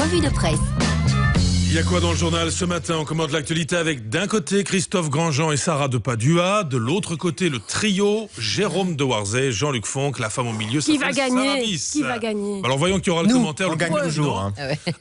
revue de presse. Il y a quoi dans le journal ce matin? On commente l'actualité avec d'un côté Christophe Grandjean et Sarah de Padua, de l'autre côté le trio Jérôme de Warzay, Jean-Luc Fonck, la femme au milieu. Qui va gagner? Qui va gagner? Alors voyons qui aura le commentaire. On gagne toujours. Hein.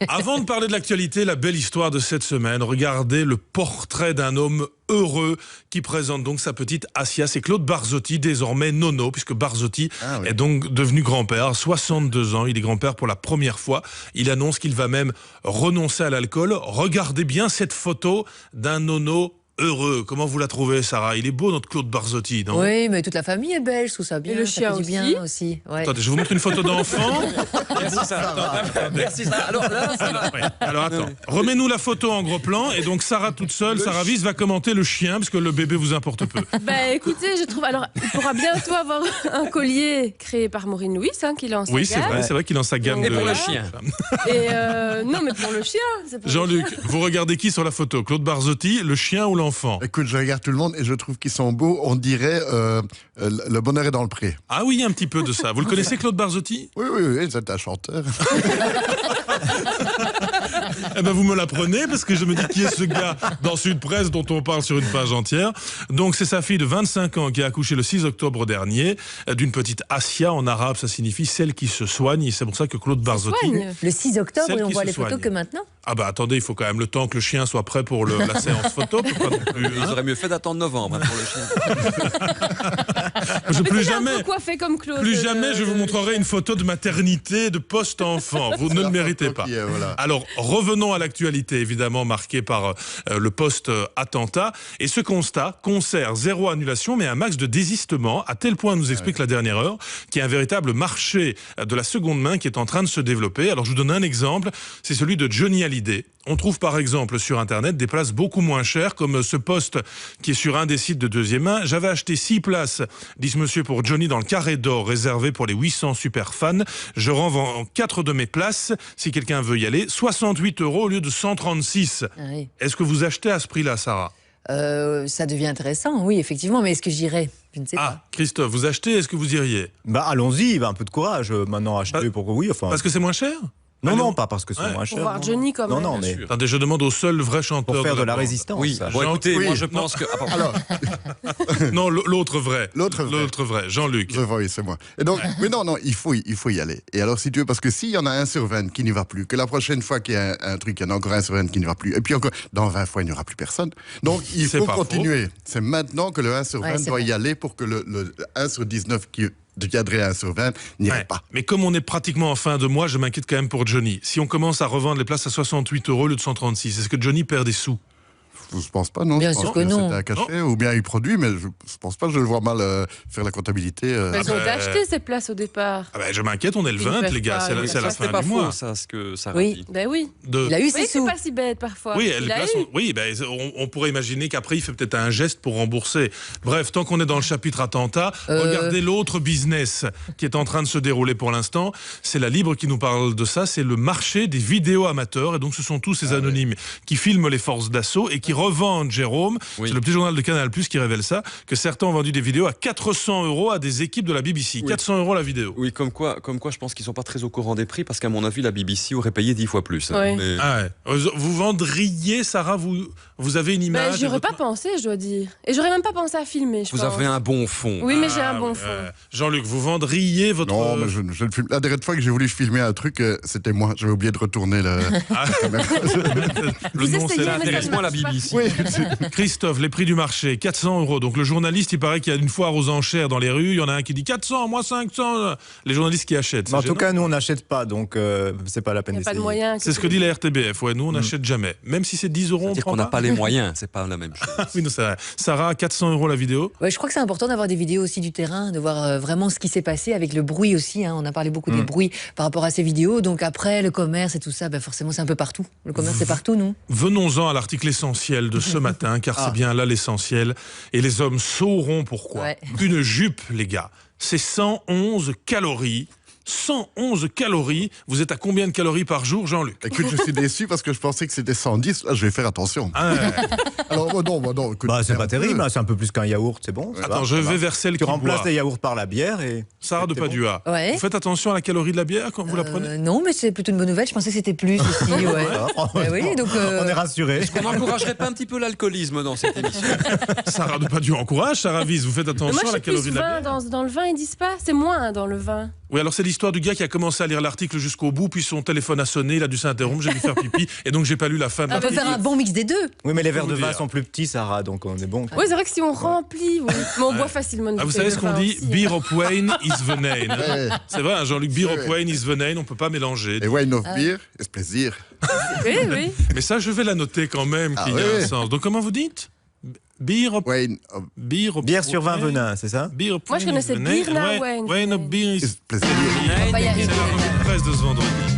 Avant de parler de l'actualité, la belle histoire de cette semaine, regardez le portrait d'un homme heureux qui présente donc sa petite Assia. C'est Claude Barzotti, désormais nono, puisque Barzotti est donc devenu grand-père, 62 ans. Il est grand-père pour la première fois. Il annonce qu'il va même renoncer à l'alcool. Regardez bien cette photo d'un nono heureux. Comment vous la trouvez, Sarah? Il est beau, notre Claude Barzotti, non? Oui, mais toute la famille est belle, je trouve ça bien. Et le chien fait du aussi. bien aussi. Ouais. Attendez, je vous montre une photo d'enfant. Merci Sarah. Merci Sarah. Alors là, Sarah. Ouais. Alors attends, remets-nous la photo en gros plan et donc Sarah toute seule, Sarah Wies va commenter le chien parce que le bébé vous importe peu. Bah écoutez, je trouve. Alors, il pourra bientôt avoir un collier créé par Maureen Louis, qui lance. Oui, c'est vrai qu'il lance sa gamme Et de... pour le chien. Et non, mais pour le chien. C'est pour Jean-Luc, vous regardez qui sur la photo? Claude Barzotti, le chien ou l'enfant? Écoute, je regarde tout le monde et je trouve qu'ils sont beaux. On dirait le bonheur est dans le pré. Ah oui, un petit peu de ça. Vous le connaissez, Claude Barzotti? Oui, c'est un chanteur. Eh ben vous me l'apprenez parce que je me dis qui est ce gars dans Sud Presse dont on parle sur une page entière. Donc c'est sa fille de 25 ans qui a accouché le 6 octobre dernier d'une petite Assia. En arabe, ça signifie celle qui se soigne. Et c'est pour ça que Claude Barzotti... soigne. Le 6 octobre, Celle et on qui voit se les photos soigne. que maintenant. Ah bah attendez, il faut quand même le temps que le chien soit prêt pour la séance photo. Pas non plus, Ils auraient mieux fait d'attendre novembre pour le chien. Je Mais plus c'est un jamais... peu coiffé comme Claude. Plus jamais je vous montrerai une photo de maternité, de post-enfant. Vous ne le méritez pas. Voilà. Alors, revenons à l'actualité, évidemment, marquée par le post-attentat. Et ce constat, concert, zéro annulation, mais un max de désistement, à tel point, nous explique la dernière heure, qu'il y a un véritable marché de la seconde main qui est en train de se développer. Alors, je vous donne un exemple, c'est celui de Johnny Hallyday. On trouve par exemple sur Internet des places beaucoup moins chères, comme ce post qui est sur un des sites de deuxième main. J'avais acheté 6 places, dit ce monsieur, pour Johnny dans le Carré d'Or, réservé pour les 800 super fans. Je revends 4 de mes places, si quelqu'un veut y aller, 68 € au lieu de 136. Ah oui. Est-ce que vous achetez à ce prix-là, Sarah? Ça devient intéressant, oui, effectivement. Mais est-ce que j'irai? Je ne sais pas. Ah, Christophe, vous achetez, est-ce que vous iriez? Bah allons-y, un peu de courage maintenant acheter pour oui, enfin. Parce que c'est moins cher? Non, pas parce que c'est moins cher. Pour voir Johnny quand même. Non, mais Attendez, je demande au seul vrai chanteur pour faire de la bande. résistance. Oui, ça. bon, écoutez, Oui. moi je pense que... Ah, pardon. Alors, Non, l'autre vrai. L'autre vrai. Jean-Luc. oui, c'est moi. Et donc, mais non, il faut y aller. Et alors, si tu veux, parce que s'il y en a un sur 20 qui n'y va plus, que la prochaine fois qu'il y a un truc, il y en a encore un sur 20 qui n'y va plus, et puis encore, dans 20 fois, il n'y aura plus personne. Donc, il C'est faut pas continuer. C'est maintenant que le 1 sur 20 Ouais, c'est doit vrai. y aller pour que le 1 sur 19 qui deviendrait 1 sur 20 n'irait Ouais. pas. Mais comme on est pratiquement en fin de mois, je m'inquiète quand même pour Johnny. Si on commence à revendre les places à 68 € au lieu de 136, est-ce que Johnny perd des sous? Je ne pense pas, non. Bien Je pense sûr que non. C'est un cachet, ou bien il produit, mais je ne pense pas que je le vois mal faire la comptabilité. Mais ils ont acheté ces places au départ. Ah ben, je m'inquiète, on est le Ils ne 20, peuvent les gars, pas, c'est la, oui. c'est à la Ça, fin c'était pas du faux, mois. ça, ce que Sarah Oui. dit. Ben oui. Il a eu Oui, ses c'est sous. pas si bête parfois. Oui, Il les a places eu. oui, ben, on pourrait imaginer qu'après il fait peut-être un geste pour rembourser. Bref, tant qu'on est dans le chapitre attentat, regardez l'autre business qui est en train de se dérouler pour l'instant. C'est la Libre qui nous parle de ça, c'est le marché des vidéos amateurs. Et donc ce sont tous ces anonymes qui filment les forces d'assaut et qui revendent, Jérôme, Oui. c'est le petit journal de Canal+, qui révèle ça, que certains ont vendu des vidéos à 400 € à des équipes de la BBC. 400 € la vidéo. Oui, comme quoi je pense qu'ils sont pas très au courant des prix parce qu'à mon avis, la BBC aurait payé 10 fois plus. Ouais. Mais- Ah ouais. Vous vendriez, Sarah, vous avez une image? Ben, j'y aurais pas pensé, je dois dire. Et j'aurais même pas pensé à filmer, je Vous pense. avez un bon fond. Oui, mais j'ai un Ah, bon oui, fond. Jean-Luc, vous vendriez votre... Non, mais je ne filme. La dernière fois que j'ai voulu filmer un truc, c'était moi. J'avais oublié de retourner le. Le Vous nom, c'est essayez, là. mais ça Intéresse-moi la marche pas. BBC. Oui, Christophe, les prix du marché, 400 €. Donc le journaliste, il paraît qu'il y a une foire aux enchères dans les rues. Il y en a un qui dit 400, moi 500. Les journalistes qui achètent. Mais en c'est tout gênant. cas, nous on n'achète pas, donc c'est pas la peine Il n'y a pas de d'essayer. moyen. C'est ce que dit la RTBF. Ouais, nous, on n'achète jamais. Même si c'est 10 €, on C'est-à-dire prend qu'on n'a pas les moyens, c'est pas la même chose. Oui, non, c'est vrai. Sarah, 400 € la vidéo. Ouais, je crois que c'est important d'avoir des vidéos aussi du terrain, de voir vraiment ce qui s'est passé avec le bruit aussi. On a parlé beaucoup des bruits par rapport à ces vidéos. Donc après, le commerce et tout ça, ben forcément, c'est un peu partout. Le commerce, c'est partout, non? Venons-en à l'article essentiel de ce matin, car c'est bien là l'essentiel. Et les hommes sauront pourquoi. Ouais. Une jupe, les gars, c'est 111 calories. 111 calories. Vous êtes à combien de calories par jour, Jean-Luc? Écoute, je suis déçu parce que je pensais que c'était 110. Là, je vais faire attention. Ah, Alors, non. Écoute, Bah, c'est pas un peu. terrible, hein, c'est un peu plus qu'un yaourt, c'est bon. ça attends, va, je ça va. vais vers celle Tu qui remplaces boit. les yaourts par la bière et. Sarah de c'est Padua. Ouais. Vous faites attention à la calorie de la bière quand vous la prenez? Non, mais c'est plutôt une bonne nouvelle. Je pensais que c'était plus aussi. Ouais. Oui, donc, On est rassurés. On n'encouragerait pas un petit peu l'alcoolisme dans cette émission? Sarah de Padua encourage. Sarah Wies, vous faites Mais attention moi, à je la suis calorie plus de la vin. bière? Dans le vin, ils disent pas. C'est moins dans le vin. Oui, alors c'est l'histoire du gars qui a commencé à lire l'article jusqu'au bout, puis son téléphone a sonné, il a dû s'interrompre, j'ai dû faire pipi, et donc j'ai pas lu la fin de on peut l'article. faire un bon mix des deux. Oui, mais les verres vous de vin dire. sont plus petits, Sarah, donc on est bon. Oui, c'est vrai que si on remplit, oui. Mais on boit facilement une Ah, vous bouteille savez de ce qu'on vin dit? aussi, hein. Beer op wine is venein. Ouais. C'est vrai, hein, Jean-Luc, beer op Ouais. wine is venein, on peut pas mélanger. Et wine of beer, c'est plaisir. Oui, oui. Mais ça, je vais la noter quand même, Ah qu'il y a oui. un sens. Donc comment vous dites? Beer op... Wine of Bière sur vin venin, c'est ça? Beer op Moi, je wine is connaissais venein. beer na Ouais, wine. wine op beer is is plaisir. On va y C'est arriver. la revue de presse de ce vendredi.